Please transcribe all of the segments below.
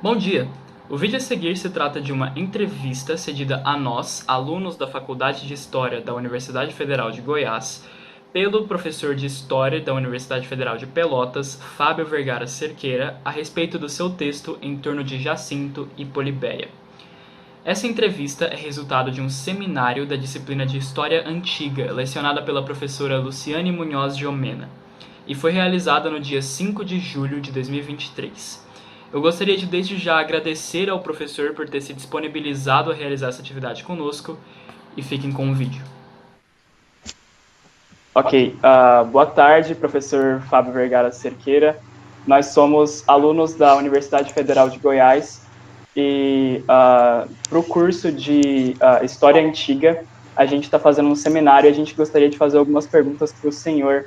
Bom dia! O vídeo a seguir se trata de uma entrevista cedida a nós, alunos da Faculdade de História da Universidade Federal de Goiás, pelo professor de História da Universidade Federal de Pelotas, Fábio Vergara Cerqueira, a respeito do seu texto em torno de Jacinto e Polibéia. Essa entrevista é resultado de um seminário da disciplina de História Antiga, lecionada pela professora Luciane Munhoz de Omena, e foi realizada no dia 5 de julho de 2023. Eu gostaria de desde já agradecer ao professor por ter se disponibilizado a realizar essa atividade conosco, e fiquem com o vídeo. Ok, boa tarde, professor Fábio Vergara Cerqueira. Nós somos alunos da Universidade Federal de Goiás e para o curso de História Antiga, a gente está fazendo um seminário e a gente gostaria de fazer algumas perguntas para o senhor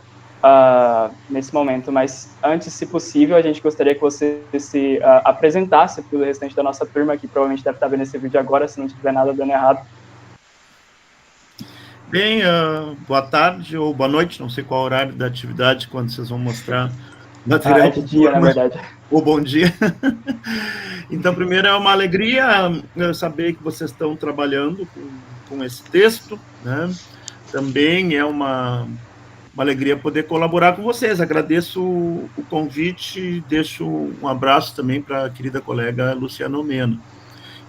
nesse momento, mas antes, se possível, a gente gostaria que você se apresentasse para o restante da nossa turma, que provavelmente deve estar vendo esse vídeo agora, se não tiver nada dando errado. Bem, boa tarde ou boa noite, não sei qual horário da atividade, quando vocês vão mostrar material. É de dia, na verdade. Ou bom dia. Então, primeiro, é uma alegria saber que vocês estão trabalhando com esse texto, né? Também é uma alegria poder colaborar com vocês. Agradeço o convite e deixo um abraço também para a querida colega Luciana Omena.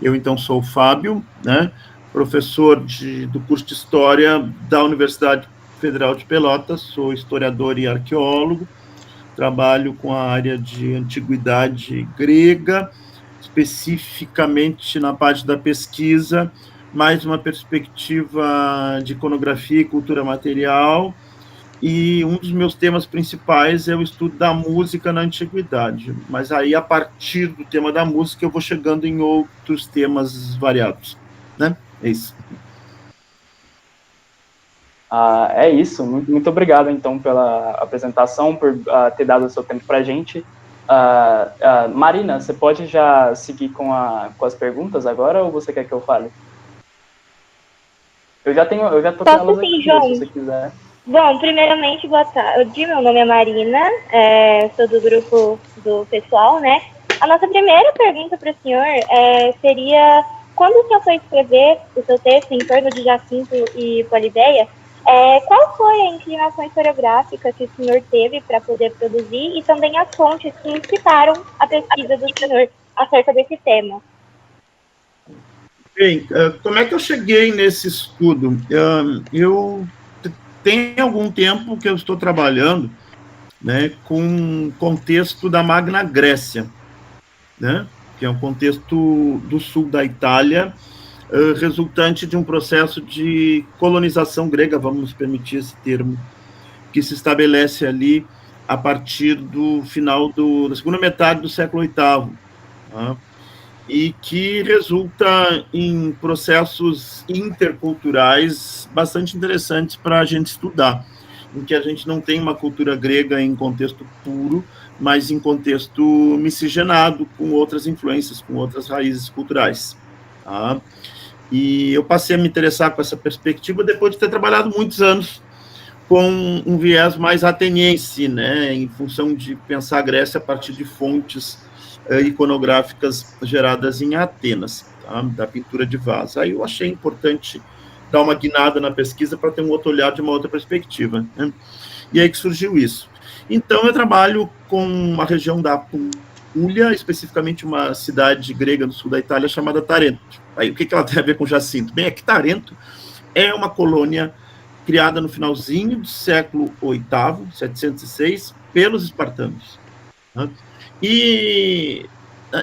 Eu, então, sou o Fábio, né? Professor do curso de História da Universidade Federal de Pelotas, sou historiador e arqueólogo, trabalho com a área de antiguidade grega, especificamente na parte da pesquisa, mais uma perspectiva de iconografia e cultura material, e um dos meus temas principais é o estudo da música na antiguidade, mas aí, a partir do tema da música, eu vou chegando em outros temas variados, né? É isso. É isso, muito obrigado, então, pela apresentação, por ter dado o seu tempo para a gente. Marina, você pode já seguir com as perguntas agora, ou você quer que eu fale? Eu já tô com elas aqui, João. se você quiser. Bom, primeiramente, boa tarde, meu nome é Marina, sou do grupo do pessoal, né? A nossa primeira pergunta para o senhor seria, quando o senhor foi escrever o seu texto em torno de Jacinto e Polibéia, qual foi a inclinação historiográfica que o senhor teve para poder produzir e também as fontes que inspiraram a pesquisa do senhor acerca desse tema? Bem, como é que eu cheguei nesse estudo? Eu tenho algum tempo que eu estou trabalhando, né, com o contexto da Magna Grécia, né, que é um contexto do sul da Itália, resultante de um processo de colonização grega, vamos nos permitir esse termo, que se estabelece ali a partir do final da segunda metade do século VIII, tá? E que resulta em processos interculturais bastante interessantes para a gente estudar, em que a gente não tem uma cultura grega em contexto puro, mas em contexto miscigenado, com outras influências, com outras raízes culturais, tá? E eu passei a me interessar com essa perspectiva depois de ter trabalhado muitos anos com um viés mais ateniense, né, em função de pensar a Grécia a partir de fontes iconográficas geradas em Atenas, tá? Da pintura de vaso. Aí eu achei importante dar uma guinada na pesquisa para ter um outro olhar de uma outra perspectiva, né? E aí que surgiu isso. Então, eu trabalho com a região da Apulia, especificamente uma cidade grega do sul da Itália chamada Tarento. Aí, o que ela tem a ver com Jacinto? Bem, é que Tarento é uma colônia criada no finalzinho do século VIII, 706, pelos espartanos, né? E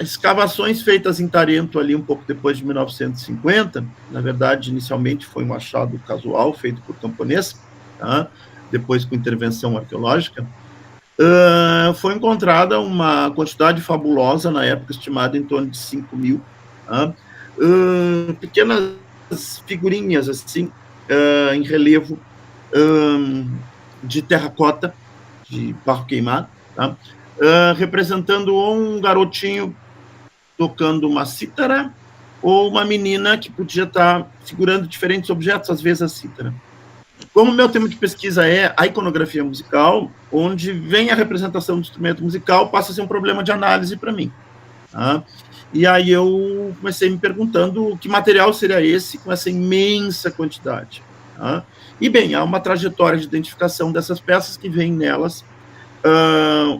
escavações feitas em Tarento ali um pouco depois de 1950, na verdade, inicialmente foi um achado casual feito por camponês, tá? Depois com intervenção arqueológica, foi encontrada uma quantidade fabulosa, na época estimada em torno de 5.000, tá? Pequenas figurinhas assim, em relevo, de terracota, de barro queimado, tá? Representando um garotinho tocando uma cítara ou uma menina que podia estar segurando diferentes objetos, às vezes a cítara. Como meu tema de pesquisa é a iconografia musical, onde vem a representação do instrumento musical, passa a ser um problema de análise para mim, tá? E aí eu comecei me perguntando que material seria esse com essa imensa quantidade. Tá? E, bem, há uma trajetória de identificação dessas peças que vem nelas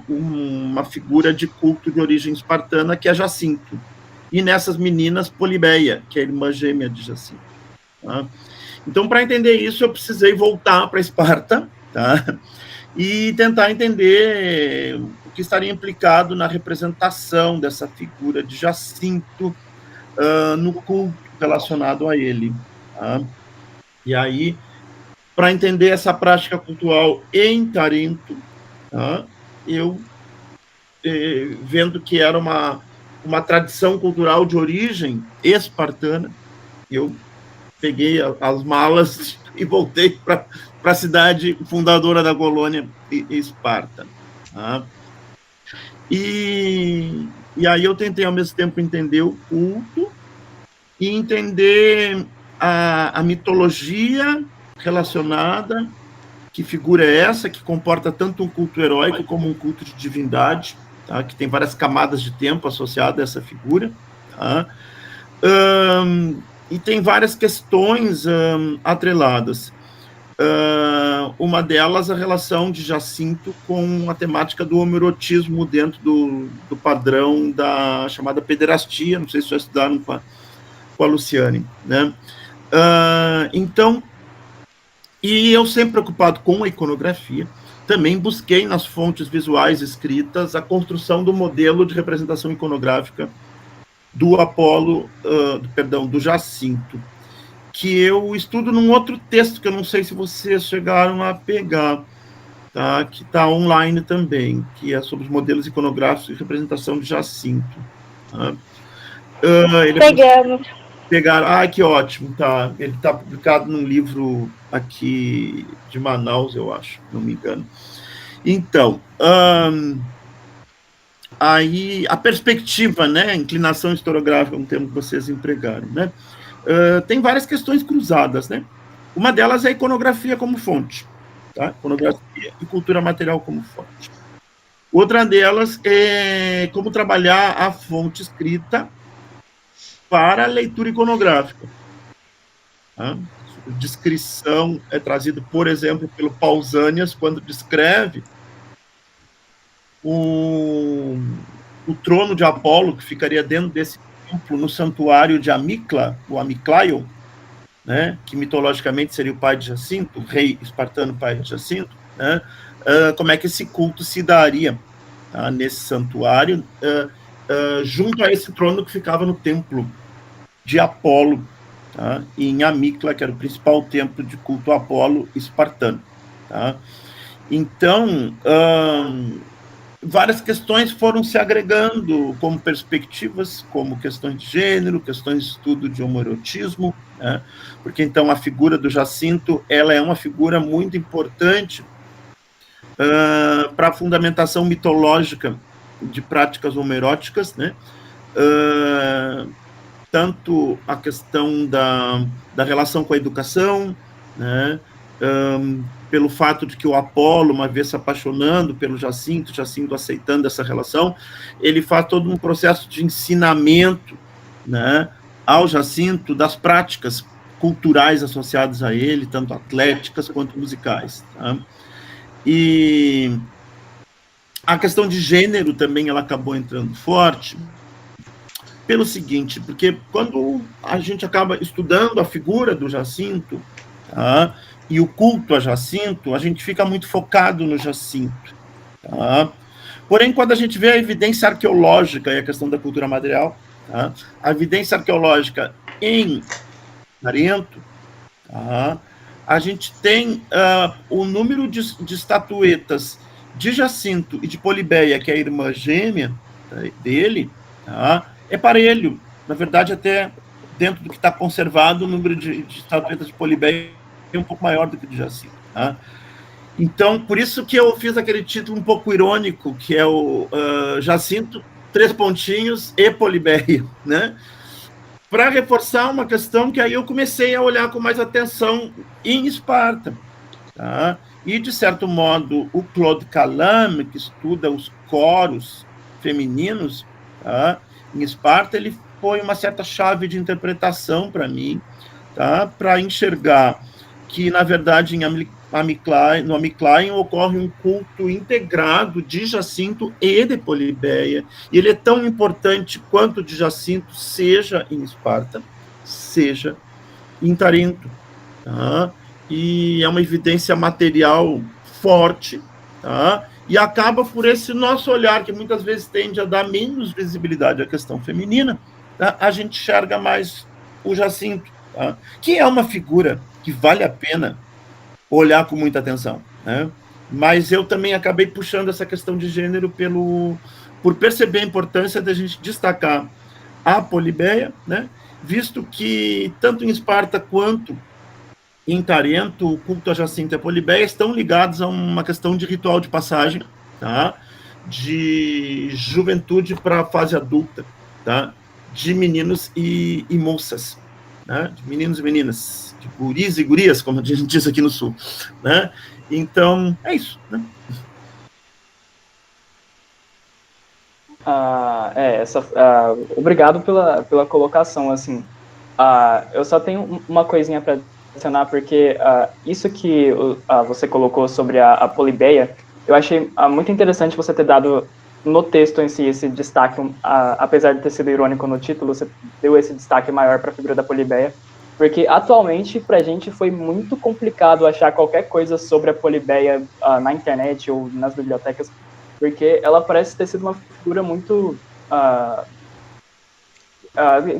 uma figura de culto de origem espartana, que é Jacinto. E nessas meninas, Polibeia, que é a irmã gêmea de Jacinto. Tá? Então, para entender isso, eu precisei voltar para Esparta, tá? E tentar entender o que estaria implicado na representação dessa figura de Jacinto no culto relacionado a ele. Tá? E aí, para entender essa prática cultural em Tarinto, tá? Eu, vendo que era uma tradição cultural de origem espartana, eu peguei as malas e voltei para a cidade fundadora da colônia, Esparta. Tá? E aí eu tentei, ao mesmo tempo, entender o culto e entender a mitologia relacionada, que figura é essa, que comporta tanto um culto heróico como um culto de divindade, tá? Que tem várias camadas de tempo associadas a essa figura. Tá? E tem várias questões atreladas. Uma delas, a relação de Jacinto com a temática do homoerotismo dentro do padrão da chamada pederastia, não sei se já estudaram com a Luciane. Né? Então, e eu sempre preocupado com a iconografia, também busquei nas fontes visuais escritas a construção do modelo de representação iconográfica do Apolo, do Jacinto, que eu estudo num outro texto que eu não sei se vocês chegaram a pegar, tá? Que está online também, que é sobre os modelos iconográficos de representação de Jacinto. Tá? Pegamos. Pegaram, que ótimo, tá? Ele está publicado num livro aqui de Manaus, eu acho, não me engano. Então, aí a perspectiva, né, a inclinação historiográfica, um termo que vocês empregaram, né? Tem várias questões cruzadas, né? Uma delas é a iconografia como fonte, tá? Iconografia e cultura material como fonte. Outra delas é como trabalhar a fonte escrita para a leitura iconográfica. Tá? A descrição é trazida, por exemplo, pelo Pausanias, quando descreve o trono de Apolo, que ficaria dentro desse templo, no santuário de Amicla, o Amiclaion, né, que mitologicamente seria o pai de Jacinto, o rei espartano pai de Jacinto, né, como é que esse culto se daria, tá, nesse santuário, junto a esse trono que ficava no templo de Apolo, tá, em Amicla, que era o principal templo de culto a Apolo espartano. Tá? Então, várias questões foram se agregando como perspectivas, como questões de gênero, questões de estudo de homoerotismo, né? Porque então a figura do Jacinto, ela é uma figura muito importante para a fundamentação mitológica de práticas homoeróticas, né? Tanto a questão da relação com a educação, né? Pelo fato de que o Apolo, uma vez se apaixonando pelo Jacinto aceitando essa relação, ele faz todo um processo de ensinamento, né, ao Jacinto das práticas culturais associadas a ele, tanto atléticas quanto musicais. Tá? E a questão de gênero também ela acabou entrando forte, pelo seguinte, porque quando a gente acaba estudando a figura do Jacinto, tá, e o culto a Jacinto, a gente fica muito focado no Jacinto. Tá? Porém, quando a gente vê a evidência arqueológica e a questão da cultura material, tá, a evidência arqueológica em Tarinto, tá, a gente tem o número de estatuetas de Jacinto e de Polibeia, que é a irmã gêmea dele, tá, é parelho. Na verdade, até dentro do que está conservado, o número de estatuetas de Polibeia é um pouco maior do que o de Jacinto. Tá? Então, por isso que eu fiz aquele título um pouco irônico, que é o Jacinto, 3 pontinhos e Polibeia, né? Para reforçar uma questão que aí eu comecei a olhar com mais atenção em Esparta. Tá? E, de certo modo, o Claude Calame, que estuda os coros femininos, tá? em Esparta, ele foi uma certa chave de interpretação para mim, tá? Para enxergar que, na verdade, no Amiclaio ocorre um culto integrado de Jacinto e de Polibeia, e ele é tão importante quanto o de Jacinto, seja em Esparta, seja em Tarinto, tá? E é uma evidência material forte, tá? E acaba por esse nosso olhar, que muitas vezes tende a dar menos visibilidade à questão feminina, tá? A gente enxerga mais o Jacinto, tá? Que é uma figura que vale a pena olhar com muita atenção, né? Mas eu também acabei puxando essa questão de gênero por perceber a importância da gente destacar a Polibeia, né? Visto que tanto em Esparta quanto em Tarento, o culto a Jacinto e a Polibeia estão ligados a uma questão de ritual de passagem, tá? De juventude para a fase adulta, tá? De meninos e moças, né? De meninos e meninas, de guris e gurias, como a gente diz aqui no Sul, né? Então, é isso, né? Obrigado pela colocação, assim. Eu só tenho uma coisinha para adicionar, porque isso que você colocou sobre a Polibeia, eu achei muito interessante você ter dado no texto em si esse destaque, apesar de ter sido irônico no título, você deu esse destaque maior para a figura da Polibeia, porque atualmente pra gente foi muito complicado achar qualquer coisa sobre a Polibeia na internet ou nas bibliotecas, porque ela parece ter sido uma figura muito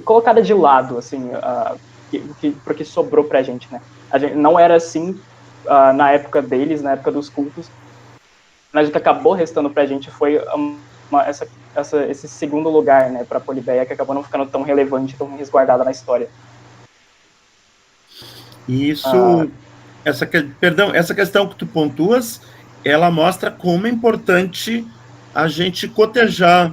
colocada de lado, assim, porque sobrou pra gente, né? Não era assim na época deles, na época dos cultos, mas o que acabou restando pra gente foi esse segundo lugar, né, pra Polibeia, que acabou não ficando tão relevante, tão resguardada na história. Isso, essa questão que tu pontuas, ela mostra como é importante a gente cotejar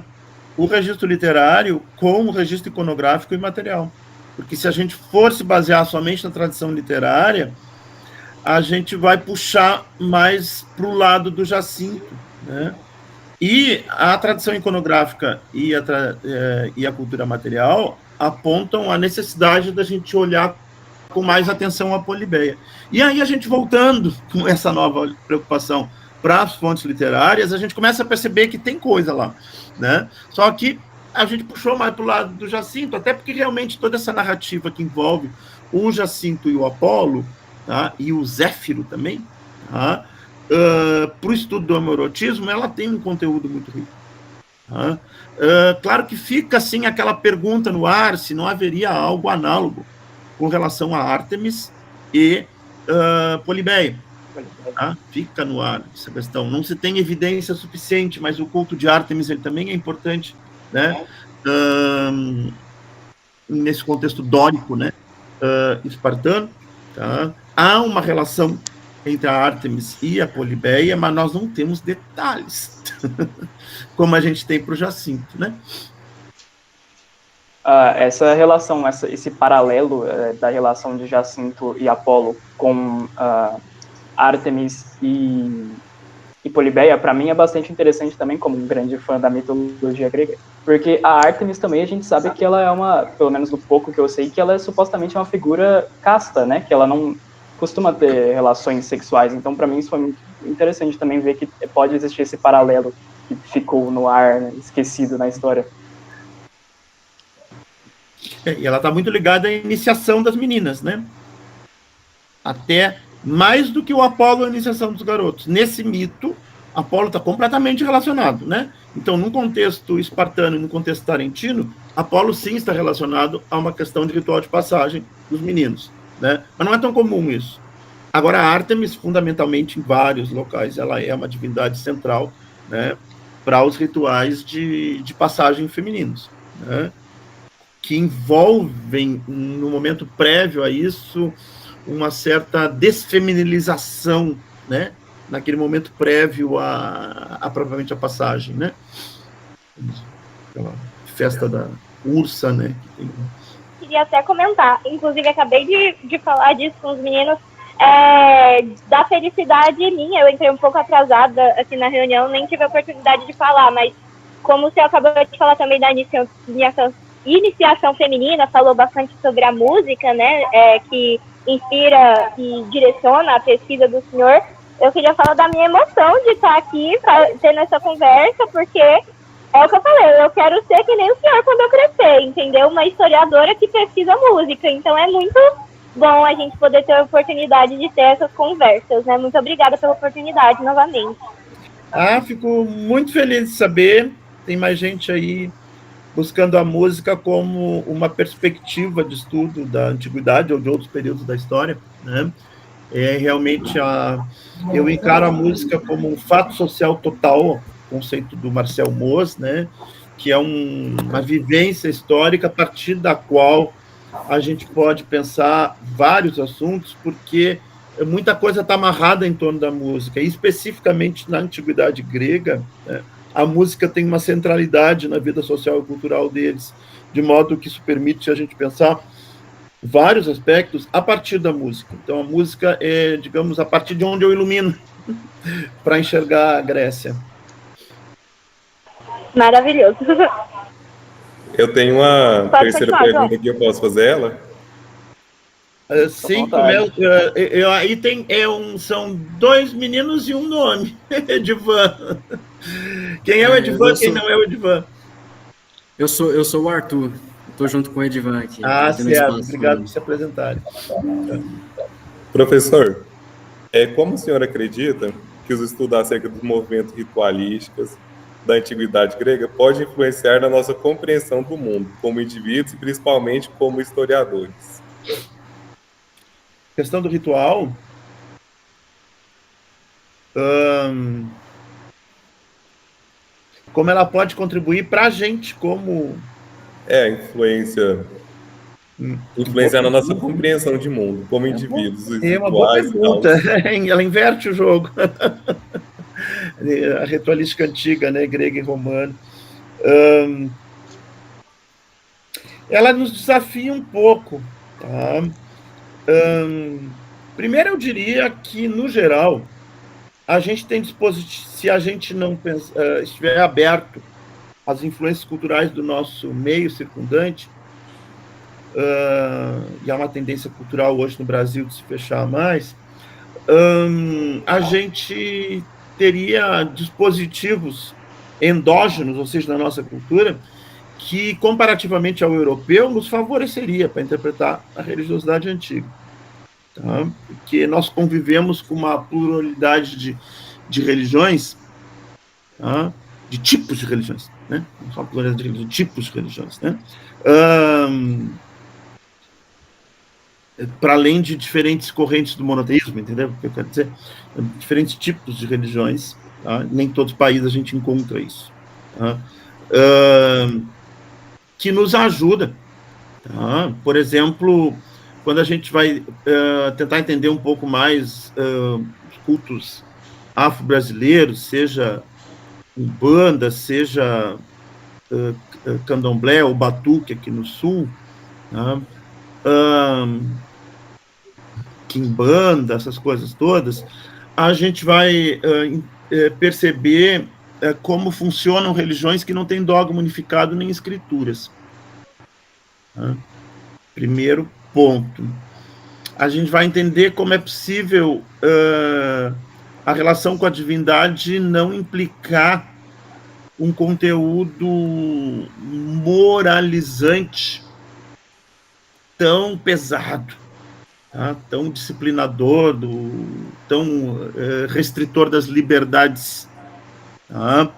o registro literário com o registro iconográfico e material. Porque se a gente for se basear somente na tradição literária, a gente vai puxar mais para o lado do Jacinto, né? E a tradição iconográfica e a cultura material apontam a necessidade da gente olhar com mais atenção a Polibeia. E aí a gente voltando com essa nova preocupação para as fontes literárias, a gente começa a perceber que tem coisa lá, né? Só que a gente puxou mais para o lado do Jacinto, até porque realmente toda essa narrativa que envolve o Jacinto e o Apolo, tá? E o Zéfiro também, tá? Para o estudo do homoerotismo, ela tem um conteúdo muito rico. Tá? Claro que fica assim aquela pergunta no ar se não haveria algo análogo com relação a Ártemis e Polibeia. Tá? Fica no ar essa questão. Não se tem evidência suficiente, mas o culto de Ártemis ele também é importante, né? Nesse contexto dórico, né? Espartano. Tá? Há uma relação entre a Ártemis e a Polibeia, mas nós não temos detalhes, como a gente tem para o Jacinto, né? Essa relação, esse paralelo da relação de Jacinto e Apolo com Ártemis e Polibeia, para mim é bastante interessante também, como um grande fã da mitologia grega, porque a Ártemis também a gente sabe que ela é pelo menos do pouco que eu sei, que ela é supostamente uma figura casta, né, que ela não costuma ter relações sexuais, então para mim isso foi muito interessante também ver que pode existir esse paralelo que ficou no ar, né, esquecido na história. E ela está muito ligada à iniciação das meninas, né? Até mais do que o Apolo, a iniciação dos garotos. Nesse mito, Apolo está completamente relacionado, né? Então, no contexto espartano e no contexto tarentino, Apolo sim está relacionado a uma questão de ritual de passagem dos meninos, né? Mas não é tão comum isso. Agora, a Ártemis, fundamentalmente, em vários locais, ela é uma divindade central, né, para os rituais de passagem femininos, né? Que envolvem, no momento prévio a isso, uma certa desfeminilização, né? Naquele momento prévio a provavelmente a passagem, né? Aquela festa da Ursa, né? Queria até comentar, inclusive acabei de falar disso com os meninos, da felicidade minha. Eu entrei um pouco atrasada aqui na reunião, nem tive a oportunidade de falar, mas como você acabou de falar também da iniciação feminina, falou bastante sobre a música, né, que inspira e direciona a pesquisa do senhor. Eu queria falar da minha emoção de estar aqui tendo essa conversa, porque é o que eu falei, eu quero ser que nem o senhor quando eu crescer, entendeu? Uma historiadora que pesquisa música, então é muito bom a gente poder ter a oportunidade de ter essas conversas, né? Muito obrigada pela oportunidade novamente. Fico muito feliz de saber, tem mais gente aí buscando a música como uma perspectiva de estudo da antiguidade ou de outros períodos da história, né? Realmente, eu encaro a música como um fato social total, conceito do Marcel Mauss, né? Que é uma vivência histórica a partir da qual a gente pode pensar vários assuntos, porque muita coisa está amarrada em torno da música, e especificamente na antiguidade grega, né? A música tem uma centralidade na vida social e cultural deles, de modo que isso permite a gente pensar vários aspectos a partir da música. Então, a música é, digamos, a partir de onde eu ilumino para enxergar a Grécia. Maravilhoso. Eu tenho uma terceira pergunta aqui, eu posso fazer ela? Sim, aí tem, são 2 meninos e um nome, Edivan. Quem é o Edivan, quem não é o Edivan? Eu sou o Arthur, estou junto com o Edivan aqui. Certo, obrigado por se apresentarem. Professor, como o senhor acredita que os estudos acerca dos movimentos ritualísticos da antiguidade grega pode influenciar na nossa compreensão do mundo, como indivíduos e principalmente como historiadores? A questão do ritual, como ela pode contribuir para a gente, como... influenciar na nossa compreensão de mundo, como indivíduos. É uma boa pergunta, ela inverte o jogo. A ritualística antiga, né, grega e romana. Ela nos desafia um pouco, tá? Primeiro, eu diria que, no geral, a gente tem dispositivo, se a gente não estiver aberto às influências culturais do nosso meio circundante, e há uma tendência cultural hoje no Brasil de se fechar mais, a gente teria dispositivos endógenos, ou seja, na nossa cultura, que, comparativamente ao europeu, nos favoreceria para interpretar a religiosidade antiga. Tá? Porque nós convivemos com uma pluralidade de religiões, tá? De tipos de religiões, né? Não só pluralidade de religiões, de tipos de religiões, né? Para além de diferentes correntes do monoteísmo, entendeu? O que eu quero dizer? Diferentes tipos de religiões, tá? Nem todos os países a gente encontra isso, tá? Que nos ajuda, tá? Por exemplo, quando a gente vai tentar entender um pouco mais os cultos afro-brasileiros, seja Umbanda, seja Candomblé ou Batuque aqui no sul, tá? Quimbanda, essas coisas todas, a gente vai perceber como funcionam religiões que não têm dogma unificado nem escrituras. Tá? Primeiro ponto. A gente vai entender como é possível a relação com a divindade não implicar um conteúdo moralizante tão pesado, tá? Tão disciplinador, tão restritor das liberdades. Tá?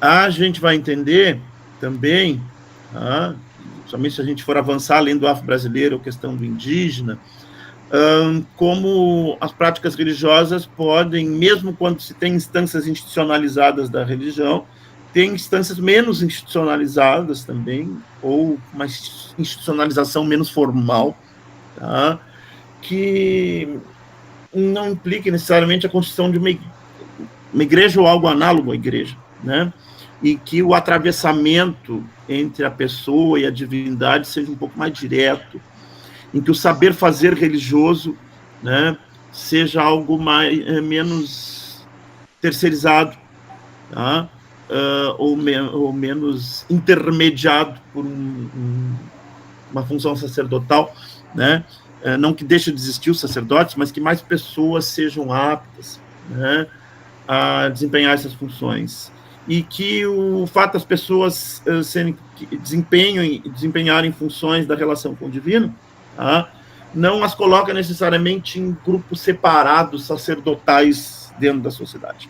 A gente vai entender também, tá? Somente se a gente for avançar além do afro-brasileiro, a questão do indígena, como as práticas religiosas podem, mesmo quando se tem instâncias institucionalizadas da religião, tem instâncias menos institucionalizadas também, ou uma institucionalização menos formal, tá? Que não implique necessariamente a construção de uma igreja ou algo análogo à igreja, né? E que o atravessamento entre a pessoa e a divindade seja um pouco mais direto, em que o saber fazer religioso, né, seja algo menos terceirizado, tá? ou menos intermediado por uma função sacerdotal, né? Não que deixe de existir os sacerdotes, mas que mais pessoas sejam aptas, né, a desempenhar essas funções. E que o fato das pessoas desempenharem funções da relação com o divino, tá, não as coloca necessariamente em grupos separados sacerdotais dentro da sociedade,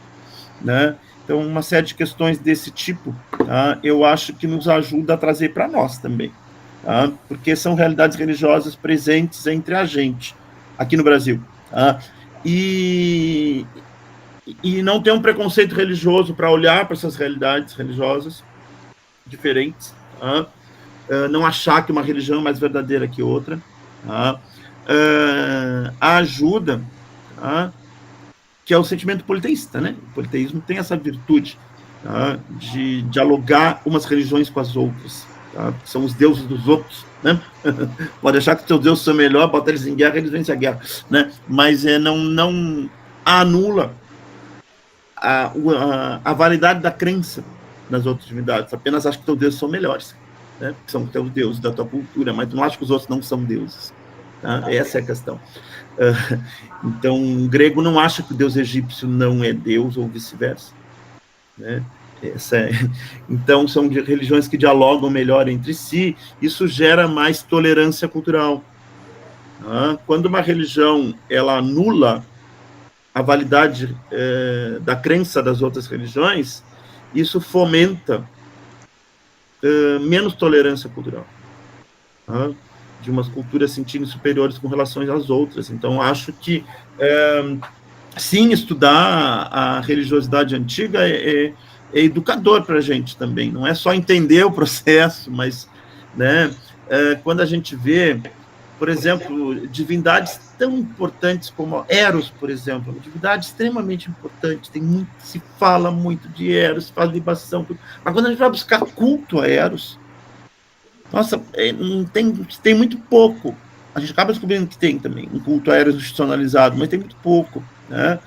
né? Então, uma série de questões desse tipo, tá, eu acho que nos ajuda a trazer para nós também, tá? Porque são realidades religiosas presentes entre a gente, aqui no Brasil. Tá? E não ter um preconceito religioso para olhar para essas realidades religiosas diferentes. Tá? Não achar que uma religião é mais verdadeira que outra. Tá? A ajuda, tá, que é o sentimento politeísta, né? O politeísmo tem essa virtude, tá, de dialogar umas religiões com as outras, tá? São os deuses dos outros, né? Pode achar que os seus deuses são melhor, bota eles em guerra, eles vencem a guerra, né? Mas não anula a validade da crença nas outras divindades, apenas acha que teus deuses são melhores, né? São teus deuses da tua cultura, mas tu não acha que os outros não são deuses. Tá? Essa é a questão. Então, o grego não acha que o deus egípcio não é Deus, ou vice-versa. Né? Então, são religiões que dialogam melhor entre si, isso gera mais tolerância cultural. Tá? Quando uma religião ela anula a validade da crença das outras religiões, isso fomenta menos tolerância cultural. Tá? De umas culturas sentirem superiores com relação às outras. Então, acho que, sim, estudar a religiosidade antiga é educador para a gente também. Não é só entender o processo, mas, né, quando a gente vê, por exemplo, divindades tão importantes como Eros, por exemplo, uma divindade extremamente importante, se fala muito de Eros, se fala de libação, mas quando a gente vai buscar culto a Eros, nossa, tem muito pouco. A gente acaba descobrindo que tem também um culto a Eros institucionalizado, mas tem muito pouco. Né?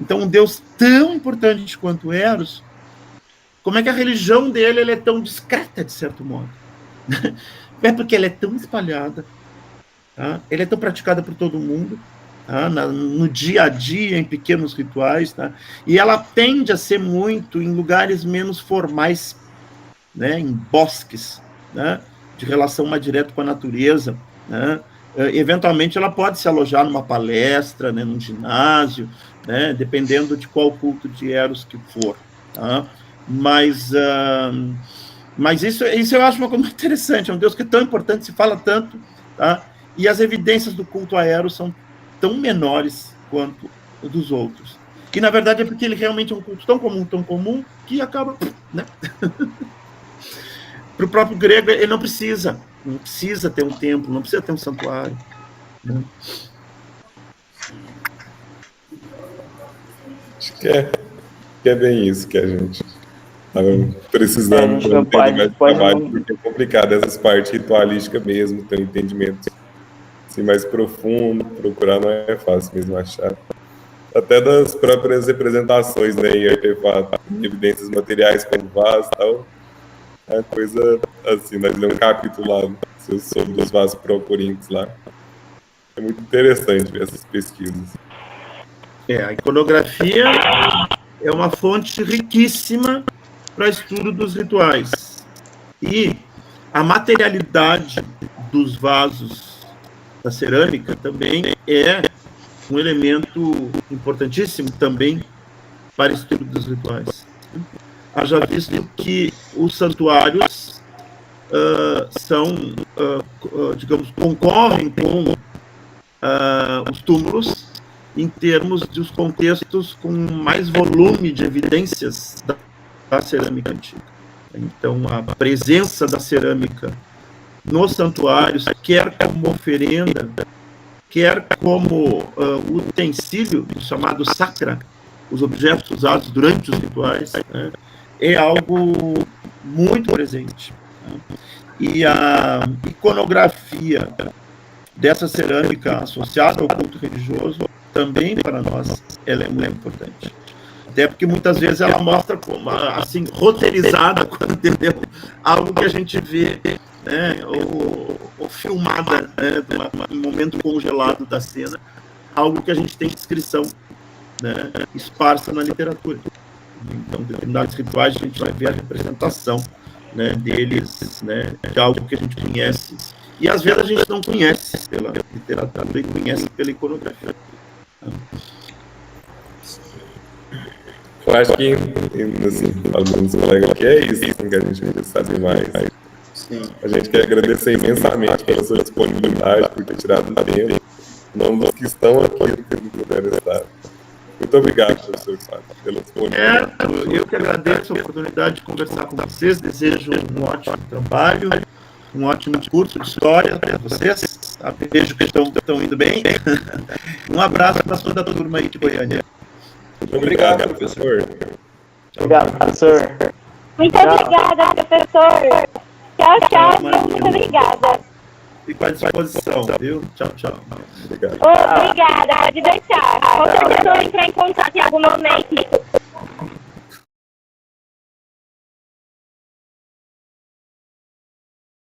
Então, um Deus tão importante quanto Eros, como é que a religião dele é tão discreta, de certo modo? É porque ela é tão espalhada, tá? Ela é tão praticada por todo mundo, tá? No dia a dia, em pequenos rituais, tá? E ela tende a ser muito em lugares menos formais, né? Em bosques, né? De relação mais direta com a natureza, né? Eventualmente ela pode se alojar numa palestra, né, num ginásio, né, dependendo de qual culto de Eros que for, tá? Mas isso eu acho uma coisa muito interessante, é um Deus que é tão importante, se fala tanto, tá? E as evidências do culto a Eros são tão menores quanto os dos outros. E, na verdade, é porque ele realmente é um culto tão comum, que acaba, né? Para o próprio grego, ele não precisa ter um templo, não precisa ter um santuário. Né? Acho que é bem isso que a gente estava precisando de mais trabalho, porque é complicado essas partes ritualísticas mesmo, ter um entendimento assim, mais profundo, procurar não é fácil mesmo achar. Até das próprias representações, né, em artefatos, evidências materiais como vasos e tal. É coisa assim, nós lemos um capítulo lá sobre os vasos procorintos lá. É muito interessante ver essas pesquisas. A iconografia é uma fonte riquíssima para estudo dos rituais. E a materialidade dos vasos da cerâmica também é um elemento importantíssimo também para estudo dos rituais. Haja visto que os santuários digamos, concorrem com os túmulos em termos dos contextos com mais volume de evidências da cerâmica antiga. Então, a presença da cerâmica nos santuários, quer como oferenda, quer como utensílio chamado sacra, os objetos usados durante os rituais, né, é algo muito presente. Né? E a iconografia dessa cerâmica associada ao culto religioso, também para nós, ela é muito importante. Até porque muitas vezes ela mostra como, assim, roteirizada, entendeu? Algo que a gente vê, né, ou filmada, né, um momento congelado da cena, algo que a gente tem descrição, né, esparsa na literatura. Então, determinados rituais a gente vai ver a representação, né, deles, né, de algo que a gente conhece. E às vezes a gente não conhece pela literatura e conhece pela iconografia. Eu acho que, assim, falando dos colegas aqui, é isso assim, que a gente precisa saber mais. Sim. A gente quer agradecer imensamente pela sua disponibilidade, por ter tirado um tempo. Em nome dos que estão aqui, que não puderam estar. Muito obrigado, professor Fábio, pela disponibilidade. Eu que agradeço a oportunidade de conversar com vocês, desejo um ótimo trabalho, um ótimo curso de história para vocês. Vejo que estão indo bem. Um abraço para toda a turma aí de Goiânia. Muito obrigado, professor. Obrigado, professor. Muito obrigada, professor. Tchau, tchau, viu? Muito obrigada. Fico à disposição, viu? Tchau, tchau. Obrigado. Obrigada, pode deixar. Com certeza eu vou entrar em contato em algum momento.